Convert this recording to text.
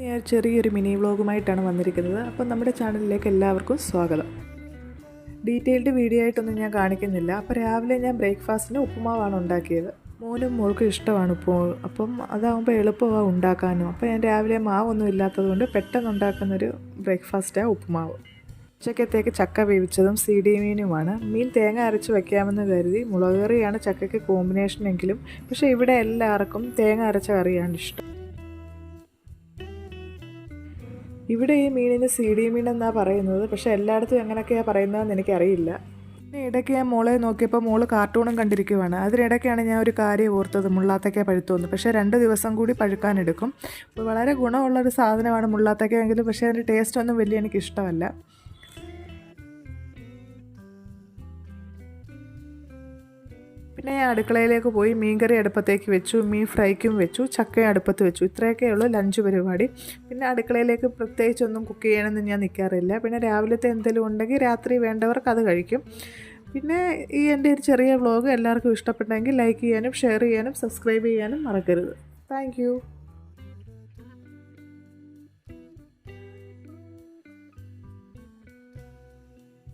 ഞാൻ ചെറിയൊരു മിനി വ്ളോഗുമായിട്ടാണ് വന്നിരിക്കുന്നത്. അപ്പോൾ നമ്മുടെ ചാനലിലേക്ക് എല്ലാവർക്കും സ്വാഗതം. ഡീറ്റെയിൽഡ് വീഡിയോ ആയിട്ടൊന്നും ഞാൻ കാണിക്കുന്നില്ല. അപ്പോൾ രാവിലെ ഞാൻ ബ്രേക്ക്ഫാസ്റ്റിന് ഉപ്പുമാവാണ് ഉണ്ടാക്കിയത്. മോനും മോൾക്കും ഇഷ്ടമാണ് ഉപ്പുമാവ്. അപ്പം അതാകുമ്പോൾ എളുപ്പമാണ് ഉണ്ടാക്കാനും. അപ്പോൾ ഞാൻ രാവിലെ മാവൊന്നും ഇല്ലാത്തതുകൊണ്ട് പെട്ടെന്ന് ഉണ്ടാക്കുന്നൊരു ബ്രേക്ക്ഫാസ്റ്റാണ് ഉപ്പുമാവ്. ഉച്ചക്കത്തേക്ക് ചക്ക വേവിച്ചതും CD മീനുമാണ്. മീൻ തേങ്ങ അരച്ച് വയ്ക്കാമെന്ന് കരുതി. മുളക് കറിയാണ് ചക്കയ്ക്ക് കോമ്പിനേഷനെങ്കിലും പക്ഷേ ഇവിടെ എല്ലാവർക്കും തേങ്ങ അരച്ച കറിയാണ് ഇഷ്ടം. ഇവിടെ ഈ മീനിന് CD മീൻ എന്നാണ് പറയുന്നത്. പക്ഷേ എല്ലായിടത്തും എങ്ങനെയൊക്കെയാണ് പറയുന്നതെന്ന് എനിക്കറിയില്ല. ഇടയ്ക്ക് ഞാൻ മോളെ നോക്കിയപ്പോൾ മോള് കാർട്ടൂണും കണ്ടിരിക്കുവാണ്. അതിനിടയ്ക്കാണ് ഞാൻ ഒരു കാര്യം ഓർത്തത്, മുള്ളാത്തക്ക പഴുത്തുവന്നു. പക്ഷേ 2 ദിവസം കൂടി പഴുക്കാനെടുക്കും. അപ്പോൾ വളരെ ഗുണമുള്ളൊരു സാധനമാണ് മുള്ളാത്തക്ക എങ്കിലും പക്ഷേ അതിൻ്റെ ടേസ്റ്റൊന്നും വലിയ എനിക്കിഷ്ടമല്ല. പിന്നെ ഞാൻ അടുക്കളയിലേക്ക് പോയി മീൻകറി അടുപ്പത്തേക്ക് വെച്ചു, മീൻ ഫ്രൈക്കും വെച്ചു, ചക്കയും അടുപ്പത്ത് വെച്ചു. ഇത്രയൊക്കെയുള്ളൂ ലഞ്ച് പരിപാടി. പിന്നെ അടുക്കളയിലേക്ക് പ്രത്യേകിച്ചൊന്നും കുക്ക് ചെയ്യാനൊന്നും ഞാൻ നിൽക്കാറില്ല. പിന്നെ രാവിലത്തെ എന്തെങ്കിലും ഉണ്ടെങ്കിൽ രാത്രി വേണ്ടവർക്ക് അത് കഴിക്കും. പിന്നെ എൻ്റെ ഒരു ചെറിയ വ്ളോഗ് എല്ലാവർക്കും ഇഷ്ടപ്പെട്ടെങ്കിൽ ലൈക്ക് ചെയ്യാനും ഷെയർ ചെയ്യാനും സബ്സ്ക്രൈബ് ചെയ്യാനും മറക്കരുത്. താങ്ക്